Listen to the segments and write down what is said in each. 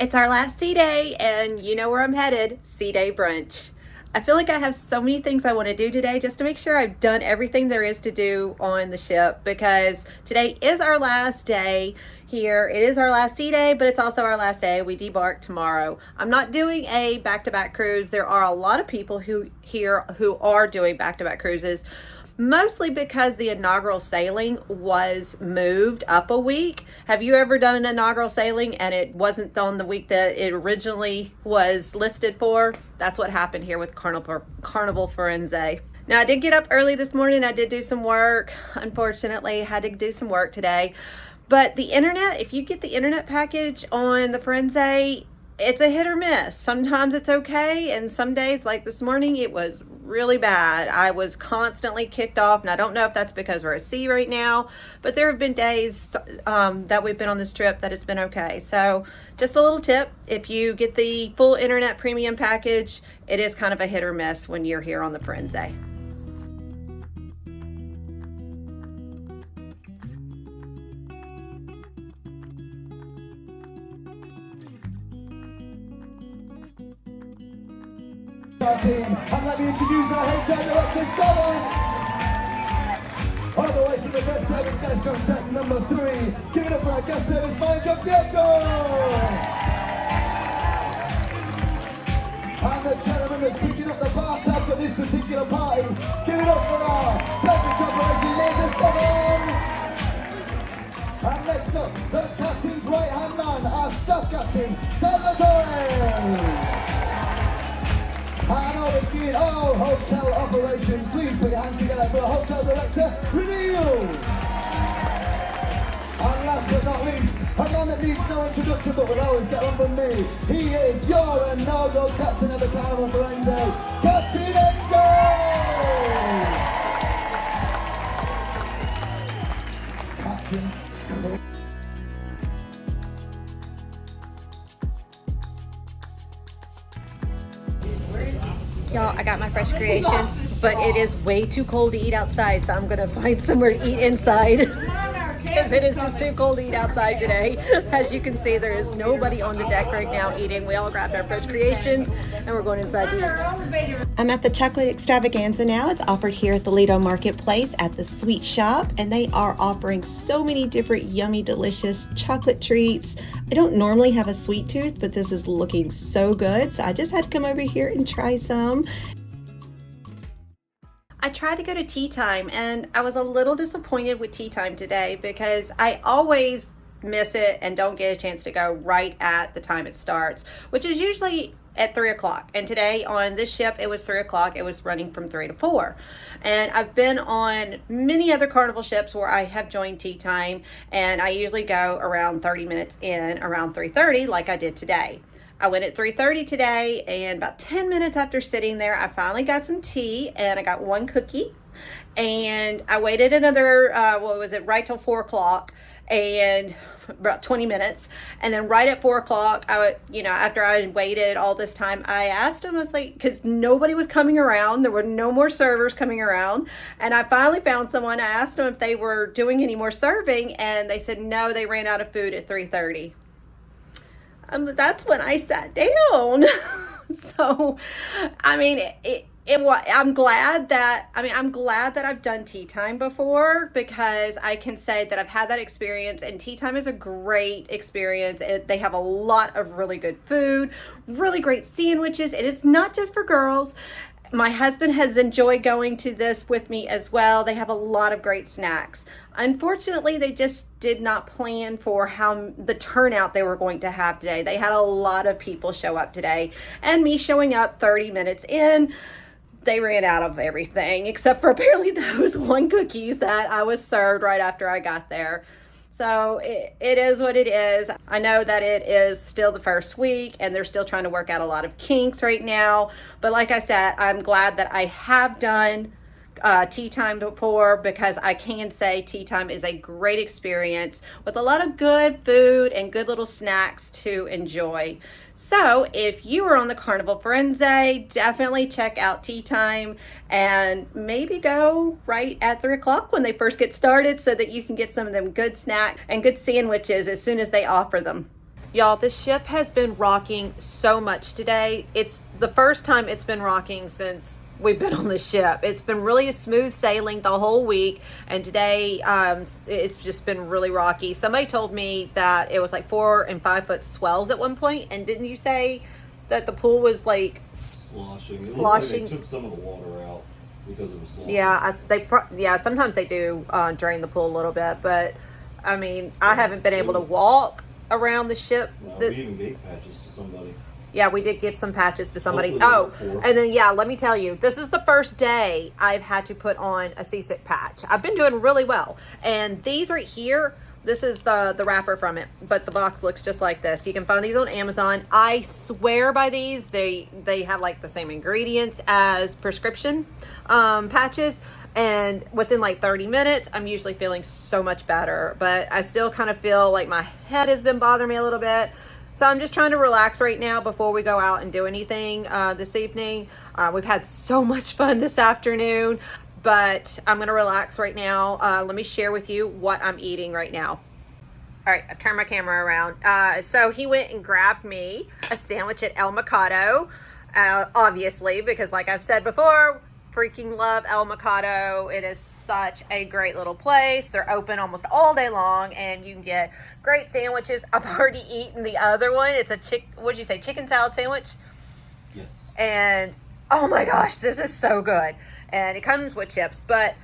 It's our last sea day, and you know where I'm headed, sea day brunch. I feel like I have so many things I want to do today just to make sure I've done everything there is to do on the ship, because today is our last day here. It is our last sea day, but it's also our last day. We debark tomorrow. I'm not doing a back-to-back cruise. There are a lot of people who are doing back-to-back cruises, mostly because the inaugural sailing was moved up a week. Have you ever done an inaugural sailing and it wasn't on the week that it originally was listed for? That's what happened here with Carnival Firenze. Now, I did get up early this morning. I did do some work. Unfortunately, I had to do some work today. But the internet, if you get the internet package on the Firenze, it's a hit or miss. Sometimes it's okay, and some days, like this morning, it was really bad. I was constantly kicked off, and I don't know if that's because we're at sea right now, but there have been days that we've been on this trip that it's been okay. So just a little tip, if you get the full internet premium package, it is kind of a hit or miss when you're here on the Firenze. Team, and let me introduce our HR Director, Solon. All the way from the guest service desk on deck number 3. Give it up for our guest service manager, Pietro. And the gentleman that's picking up the bar tab for this particular party. Give it up for our perfect operation manager, Solon. And next up, the captain's right-hand man, our staff captain, Salvatore. And overseeing all hotel operations, please put your hands together for the hotel director, Renew. And last but not least, a man that needs no introduction but will always get one from me. He is your inaugural captain of the Carnival Firenze, Captain Enzo! Captain. Y'all, I got my fresh creations, but it is way too cold to eat outside, so I'm gonna find somewhere to eat inside. Because it is just too cold to eat outside today. As you can see, there is nobody on the deck right now eating. We all grabbed our fresh creations and we're going inside to eat. I'm at the chocolate extravaganza now. It's offered here at the Lido Marketplace at the Sweet Shop, and they are offering so many different yummy, delicious chocolate treats. I don't normally have a sweet tooth, but this is looking so good, so I just had to come over here and try some. I tried to go to tea time, and I was a little disappointed with tea time today because I always miss it and don't get a chance to go right at the time it starts, which is usually at 3 o'clock. And today on this ship, it was 3 o'clock. It was running from 3 to 4. And I've been on many other Carnival ships where I have joined tea time, and I usually go around 30 minutes in, around 3:30, like I did today. I went at 3:30 today, and about 10 minutes after sitting there, I finally got some tea, and I got one cookie, and I waited another, right till 4 o'clock, and about 20 minutes, and then right at 4 o'clock, after I had waited all this time, I asked him, I was like, because nobody was coming around, there were no more servers coming around, and I finally found someone. I asked them if they were doing any more serving, and they said no, they ran out of food at 3:30. That's when I sat down. So, I mean, I'm glad that I've done tea time before, because I can say that I've had that experience, and tea time is a great experience. They have a lot of really good food, really great sandwiches. It is not just for girls. My husband has enjoyed going to this with me as well. They have a lot of great snacks. Unfortunately, they just did not plan for how the turnout they were going to have today. They had a lot of people show up today, and me showing up 30 minutes in, they ran out of everything except for apparently those one cookies that I was served right after I got there. So it is what it is. I know that it is still the first week, and they're still trying to work out a lot of kinks right now. But like I said, I'm glad that I have done tea time before, because I can say tea time is a great experience with a lot of good food and good little snacks to enjoy. So if you are on the Carnival Firenze, definitely check out tea time, and maybe go right at 3 o'clock when they first get started, so that you can get some of them good snacks and good sandwiches as soon as they offer them. Y'all, the ship has been rocking so much today. It's the first time it's been rocking since we've been on the ship. It's been really a smooth sailing the whole week, and today it's just been really rocky. Somebody told me that it was like 4 and 5 foot swells at one point, and didn't you say that the pool was like sloshing? Sloshing. Like they took some of the water out because it was sloshing. Yeah, sometimes they do drain the pool a little bit, but I mean, I haven't been able to walk around the ship. No, we even gave patches to somebody. Yeah, we did give some patches to somebody. Hopefully And then, yeah, let me tell you, this is the first day I've had to put on a seasick patch. I've been doing really well. And these right here, this is the wrapper from it, but the box looks just like this. You can find these on Amazon. I swear by these. They have like the same ingredients as prescription patches. And within like 30 minutes, I'm usually feeling so much better. But I still kind of feel like my head has been bothering me a little bit. So I'm just trying to relax right now before we go out and do anything this evening. We've had so much fun this afternoon, but I'm going to relax right now. Let me share with you what I'm eating right now. All right, I've turned my camera around. So he went and grabbed me a sandwich at El Mercado, obviously, because like I've said before, freaking love El Mercado. It is such a great little place. They're open almost all day long, and you can get great sandwiches. I've already eaten the other one. It's a what'd you say, chicken salad sandwich? Yes. And oh my gosh, this is so good. And it comes with chips, but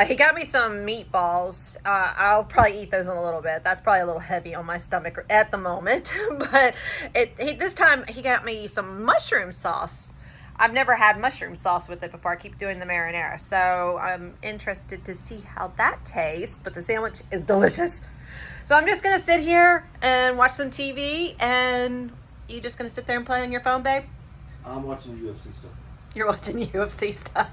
he got me some meatballs. I'll probably eat those in a little bit. That's probably a little heavy on my stomach at the moment. But this time he got me some mushroom sauce. I've never had mushroom sauce with it before. I keep doing the marinara. So I'm interested to see how that tastes. But the sandwich is delicious. So I'm just going to sit here and watch some TV. And you just going to sit there and play on your phone, babe? I'm watching UFC stuff. You're watching UFC stuff.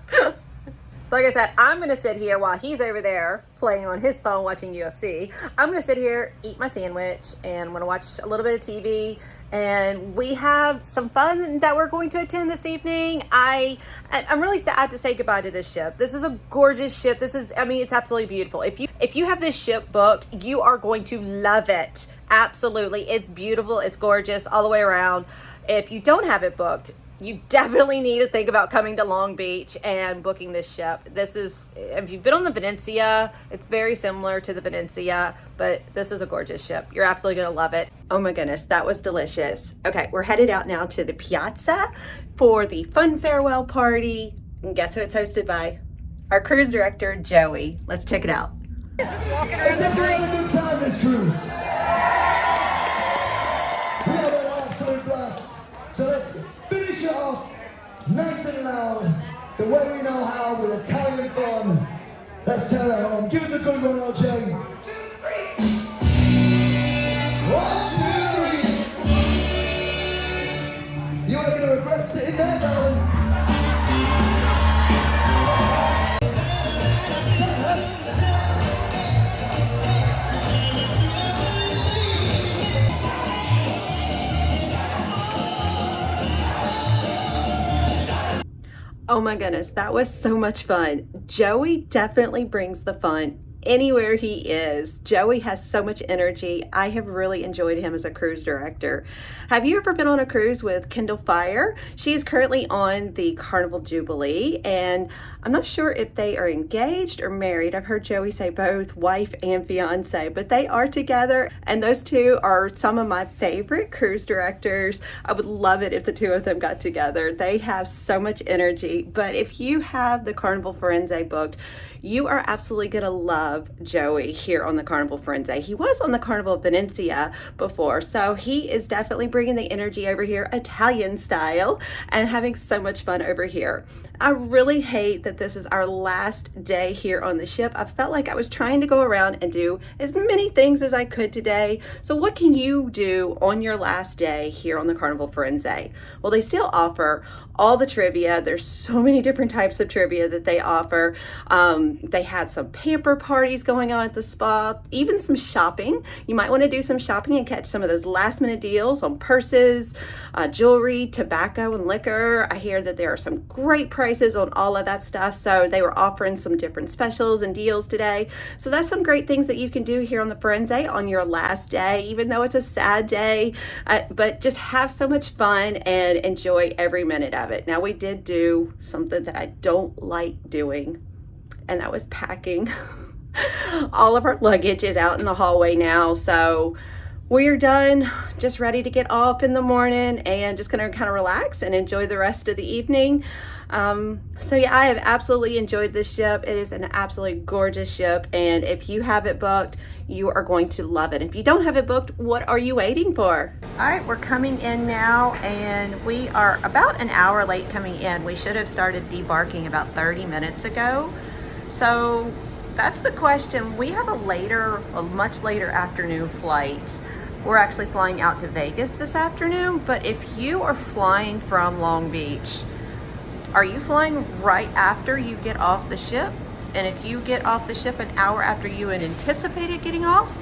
So like I said, I'm going to sit here while he's over there playing on his phone watching UFC. I'm going to sit here, eat my sandwich, and I'm going to watch a little bit of TV. And we have some fun that we're going to attend this evening. I'm really sad to say goodbye to this ship. This is a gorgeous ship. It's absolutely beautiful. If you have this ship booked, you are going to love it. Absolutely. It's beautiful. It's gorgeous all the way around. If you don't have it booked, you definitely need to think about coming to Long Beach and booking this ship. If you've been on the Venezia, it's very similar to the Venezia, but this is a gorgeous ship. You're absolutely going to love it. Oh my goodness, that was delicious. Okay, we're headed out now to the piazza for the fun farewell party. And guess who it's hosted by? Our cruise director, Joey. Let's check it out. It's a good time, this cruise. We have an absolute blast. So let's finish it off nice and loud, the way we know how, with Italian fun. Let's tell it home. Give us a good one, RJ. 1, 2, 3. 1, 2, 3. You are gonna regret sitting there, darling. Oh my goodness, that was so much fun. Joey definitely brings the fun anywhere he is. Joey has so much energy. I have really enjoyed him as a cruise director. Have you ever been on a cruise with Carnival Fire? She is currently on the Carnival Jubilee, and I'm not sure if they are engaged or married. I've heard Joey say both wife and fiance, but they are together, and those two are some of my favorite cruise directors. I would love it if the two of them got together. They have so much energy, but if you have the Carnival Firenze booked, you are absolutely going to love Joey here on the Carnival Firenze. He was on the Carnival Venezia before, so he is definitely bringing the energy over here, Italian style, and having so much fun over here. I really hate that this is our last day here on the ship. I felt like I was trying to go around and do as many things as I could today. So what can you do on your last day here on the Carnival Firenze? Well, they still offer all the trivia. There's so many different types of trivia that they offer. They had some pamper parties going on at the spa, even some shopping. You might want to do some shopping and catch some of those last minute deals on purses, jewelry, tobacco, and liquor. I hear that there are some great prices on all of that stuff. So they were offering some different specials and deals today. So that's some great things that you can do here on the Firenze on your last day, even though it's a sad day, but just have so much fun and enjoy every minute of it. Now, we did do something that I don't like doing, and that was packing. All of our luggage is out in the hallway now, so we're done, just ready to get off in the morning and just gonna kind of relax and enjoy the rest of the evening. So yeah, I have absolutely enjoyed this ship. It is an absolutely gorgeous ship, and if you have it booked, you are going to love it. If you don't have it booked, what are you waiting for? All right, we're coming in now, and we are about an hour late coming in. We should have started debarking about 30 minutes ago. So that's the question. We have a much later afternoon flight. We're actually flying out to Vegas this afternoon, but if you are flying from Long Beach, are you flying right after you get off the ship? And if you get off the ship an hour after you had anticipated getting off,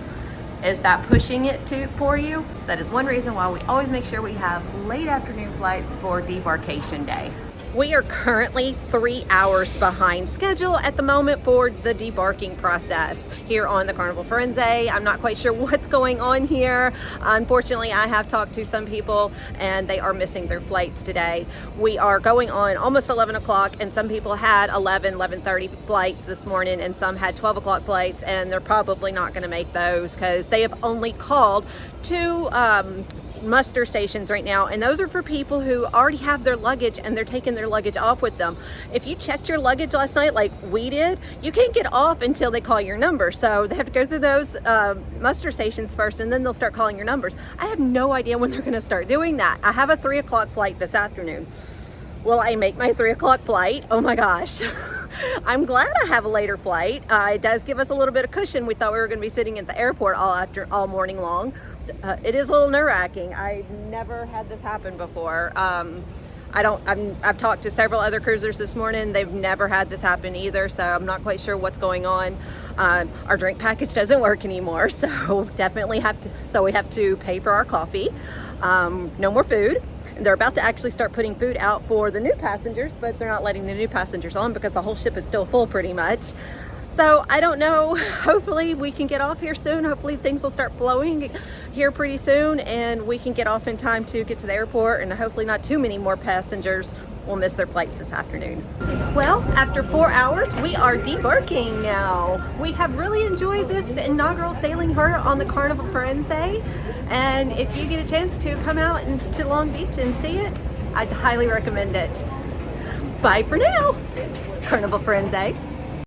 is that pushing it for you? That is one reason why we always make sure we have late afternoon flights for debarkation day. We are currently 3 hours behind schedule at the moment for the debarking process here on the Carnival Firenze. I'm not quite sure what's going on here. Unfortunately, I have talked to some people and they are missing their flights today. We are going on almost 11 o'clock, and some people had 11:30 flights this morning, and some had 12 o'clock flights, and they're probably not going to make those because they have only called two muster stations right now, and those are for people who already have their luggage and they're taking their luggage off with them. If you checked your luggage last night like we did, you can't get off until they call your number, so they have to go through those muster stations first, and then they'll start calling your numbers. I have no idea when they're going to start doing that. I have a 3 o'clock flight this afternoon. Will I make my 3 o'clock flight? Oh my gosh. I'm glad I have a later flight. It does give us a little bit of cushion. We thought we were going to be sitting at the airport all morning long. It is a little nerve-wracking. I've never had this happen before. I've talked to several other cruisers this morning. They've never had this happen either, so I'm not quite sure what's going on. Our drink package doesn't work anymore, so definitely we have to pay for our coffee. No more food. They're about to actually start putting food out for the new passengers, but they're not letting the new passengers on because the whole ship is still full pretty much. So I don't know. Hopefully we can get off here soon. Hopefully things will start flowing here pretty soon and we can get off in time to get to the airport, and hopefully not too many more passengers will miss their flights this afternoon. Well, after 4 hours, we are debarking now. We have really enjoyed this inaugural sailing here on the Carnival Firenze, and if you get a chance to come out to Long Beach and see it, I'd highly recommend it. Bye for now, Carnival Firenze.